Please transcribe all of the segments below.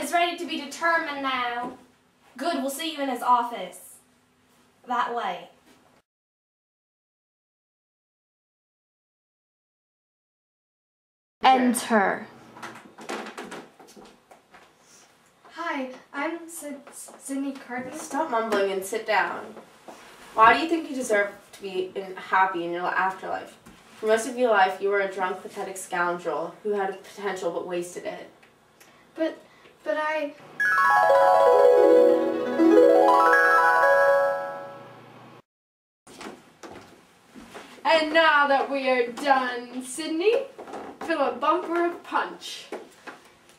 is ready to be determined now. Good, we'll see you in his office. That way. Enter. Hi, I'm Sydney Carton. Stop mumbling and sit down. Why do you think you deserve to be happy in your afterlife? For most of your life, you were a drunk, pathetic scoundrel who had potential but wasted it. But I... And now that we are done, Sydney, fill a bumper of punch.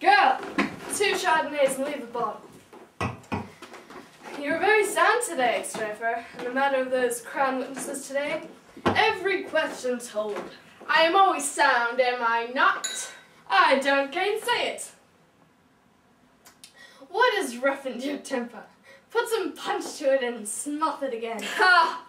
Girl, 2 Chardonnays and leave the bottle. You were very sound today, Strafer. In the matter of those Crown witnesses today, every question told. I am always sound, am I not? I don't gainsay it. What has roughened your temper? Put some punch to it and smoth it again. Ha!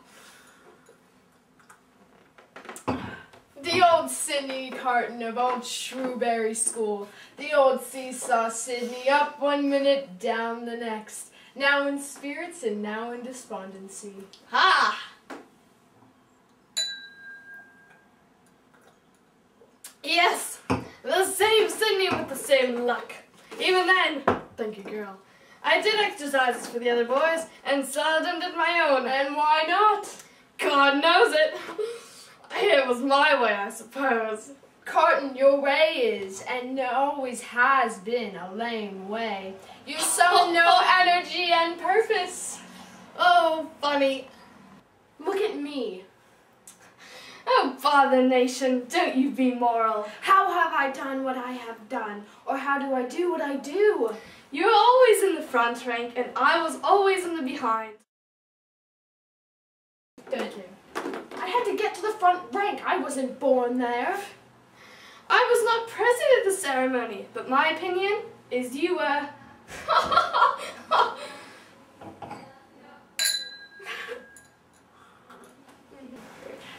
The old Sydney Carton of old Shrewsbury School. The old seesaw Sydney, up 1 minute, down the next. Now in spirits and now in despondency. Ha! Yes, the same Sydney with the same luck. Even then, thank you, girl, I did exercises for the other boys and seldom did my own. And why not? God knows it. It was my way, I suppose. Carton, your way is, and always has been, a lame way. You show no energy and purpose. Oh, funny. Look at me. Oh, bother nation, don't you be moral. How have I done what I have done? Or how do I do what I do? You're always in the front rank, and I was always in the behind. Don't you? I had to get to the front rank. I wasn't born there. I was not present at the ceremony, but my opinion is you were.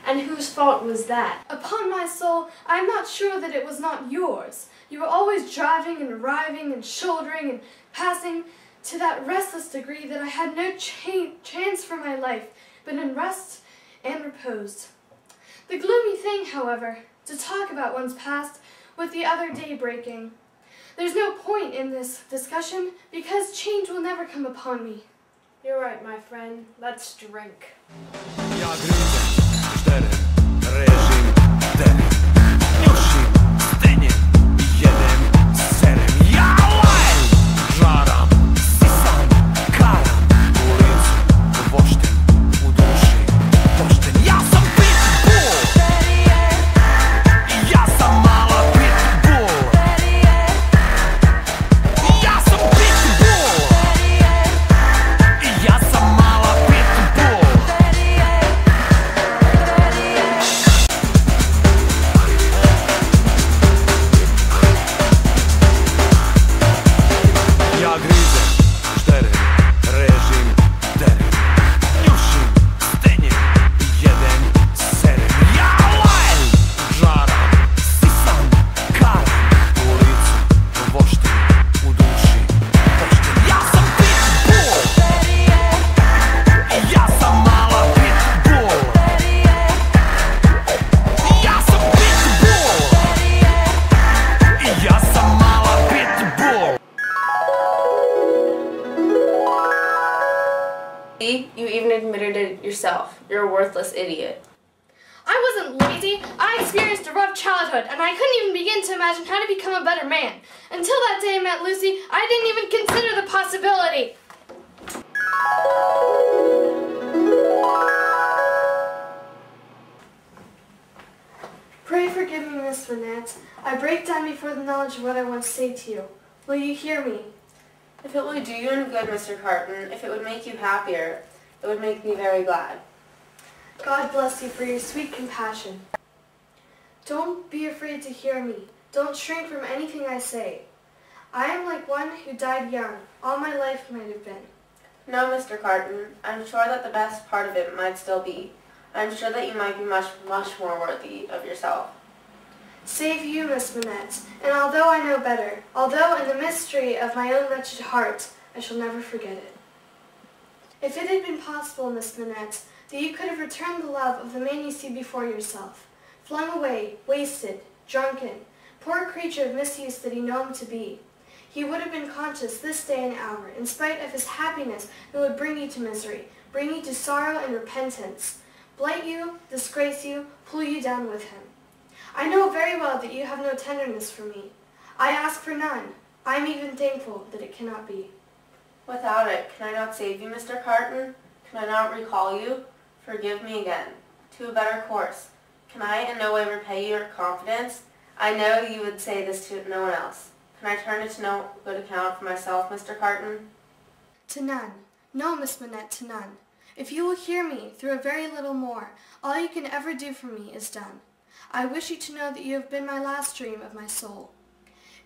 And whose fault was that? Upon my soul, I'm not sure that it was not yours. You were always driving and arriving and shouldering and passing to that restless degree that I had no chance for my life, but in rest and repose. The gloomy thing, however, to talk about one's past with the other day breaking. There's no point in this discussion because change will never come upon me. You're right, my friend. Let's drink. You even admitted it yourself. You're a worthless idiot. I wasn't lazy. I experienced a rough childhood, and I couldn't even begin to imagine how to become a better man. Until that day I met Lucy, I didn't even consider the possibility. Pray forgive me, Miss Manette. I break down before the knowledge of what I want to say to you. Will you hear me? If it would do you any good, Mr. Carton, if it would make you happier, it would make me very glad. God bless you for your sweet compassion. Don't be afraid to hear me. Don't shrink from anything I say. I am like one who died young. All my life might have been. No, Mr. Carton. I'm sure that the best part of it might still be. I'm sure that you might be much, much more worthy of yourself. Save you, Miss Manette, and although I know better, although in the mystery of my own wretched heart, I shall never forget it. If it had been possible, Miss Manette, that you could have returned the love of the man you see before yourself, flung away, wasted, drunken, poor creature of misuse that he knew him to be, he would have been conscious this day and hour, in spite of his happiness that would bring you to misery, bring you to sorrow and repentance, blight you, disgrace you, pull you down with him. I know very well that you have no tenderness for me. I ask for none. I am even thankful that it cannot be. Without it, can I not save you, Mr. Carton? Can I not recall you? Forgive me again. To a better course. Can I in no way repay your confidence? I know you would say this to no one else. Can I turn it to no good account for myself, Mr. Carton? To none. No, Miss Manette, to none. If you will hear me through a very little more, all you can ever do for me is done. I wish you to know that you have been my last dream of my soul.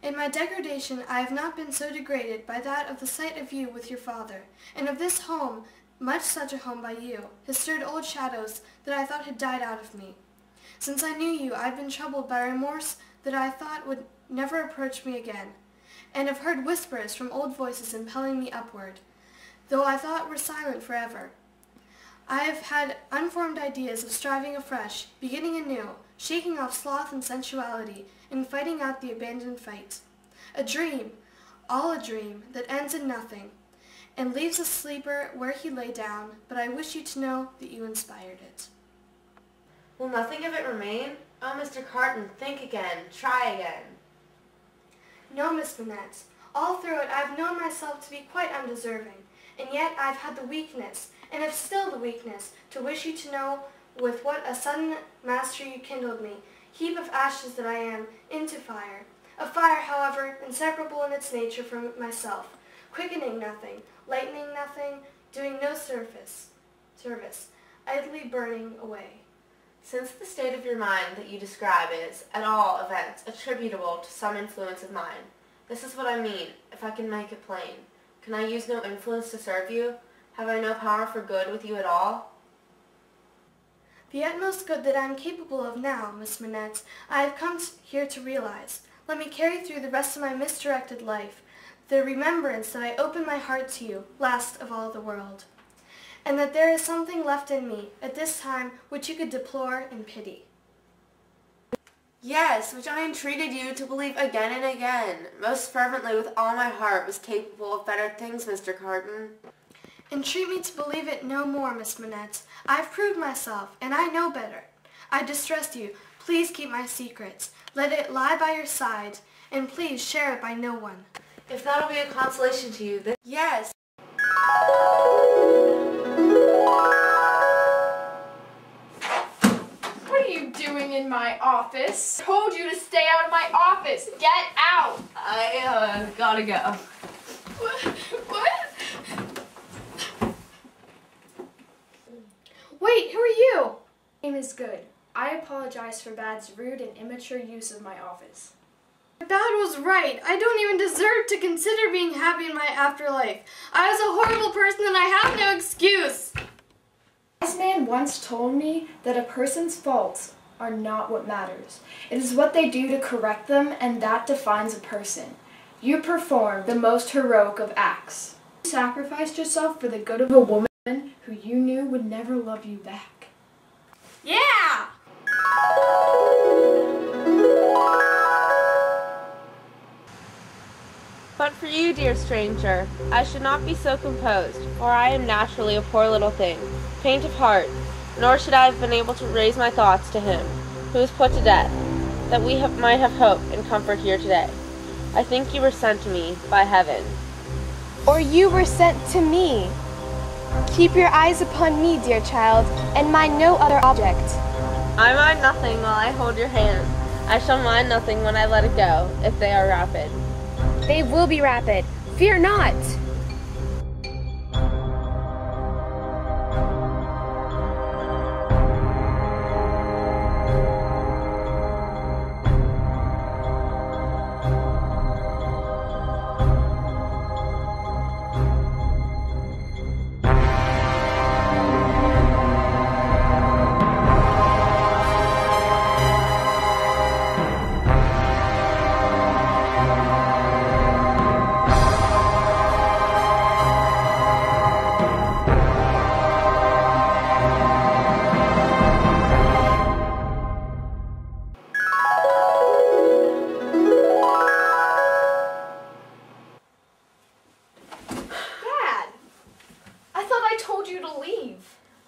In my degradation, I have not been so degraded by that of the sight of you with your father, and of this home, much such a home by you, has stirred old shadows that I thought had died out of me. Since I knew you, I have been troubled by remorse that I thought would never approach me again, and have heard whispers from old voices impelling me upward, though I thought were silent forever. I have had unformed ideas of striving afresh, beginning anew, shaking off sloth and sensuality, and fighting out the abandoned fight. A dream, all a dream, that ends in nothing, and leaves a sleeper where he lay down, but I wish you to know that you inspired it. Will nothing of it remain? Oh, Mr. Carton, think again. Try again. No, Miss Manette. All through it I have known myself to be quite undeserving, and yet I have had the weakness, and have still the weakness, to wish you to know with what a sudden mastery you kindled me, heap of ashes that I am, into fire. A fire, however, inseparable in its nature from myself, quickening nothing, lightening nothing, doing no service, idly burning away. Since the state of your mind that you describe is, at all events, attributable to some influence of mine, this is what I mean, if I can make it plain. Can I use no influence to serve you? Have I no power for good with you at all? The utmost good that I am capable of now, Miss Manette, I have come here to realize. Let me carry through the rest of my misdirected life the remembrance that I open my heart to you, last of all the world, and that there is something left in me at this time which you could deplore and pity. Yes, which I entreated you to believe again and again, most fervently with all my heart, was capable of better things, Mr. Carton. Entreat me to believe it no more, Miss Manette. I have proved myself, and I know better. I distrust you. Please keep my secrets. Let it lie by your side, and please share it by no one. If that'll be a consolation to you, then yes. What are you doing in my office? I told you to stay out of my office. Get out. I gotta go. What? Wait, who are you? My name is Good. I apologize for Bad's rude and immature use of my office. Bad was right. I don't even deserve to consider being happy in my afterlife. I was a horrible person and I have no excuse. This man once told me that a person's faults are not what matters. It is what they do to correct them, and that defines a person. You performed the most heroic of acts. You sacrificed yourself for the good of a woman who you knew would never love you back. Yeah! But for you, dear stranger, I should not be so composed, for I am naturally a poor little thing, faint of heart, nor should I have been able to raise my thoughts to him, who was put to death, that we might have hope and comfort here today. I think you were sent to me by heaven. Or you were sent to me. Keep your eyes upon me, dear child, and mind no other object. I mind nothing while I hold your hand. I shall mind nothing when I let it go, if they are rapid. They will be rapid. Fear not.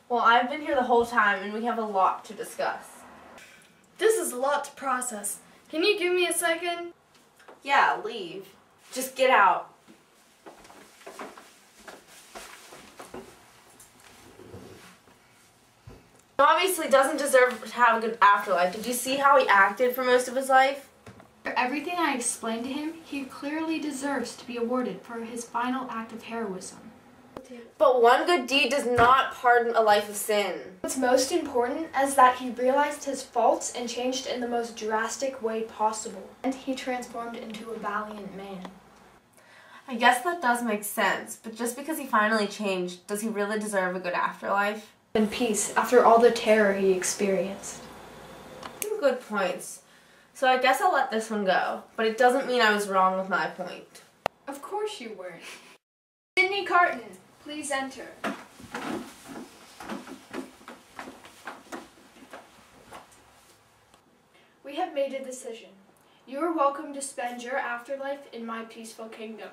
Well, I've been here the whole time and we have a lot to discuss. This is a lot to process. Can you give me a second? Yeah, leave. Just get out. He obviously doesn't deserve to have a good afterlife. Did you see how he acted for most of his life? For everything I explained to him, he clearly deserves to be awarded for his final act of heroism. But one good deed does not pardon a life of sin. What's most important is that he realized his faults and changed in the most drastic way possible. And he transformed into a valiant man. I guess that does make sense, but just because he finally changed, does he really deserve a good afterlife? In peace after all the terror he experienced. Good points. So I guess I'll let this one go, but it doesn't mean I was wrong with my point. Of course you weren't. Sydney Carton, please enter. We have made a decision. You are welcome to spend your afterlife in my peaceful kingdom.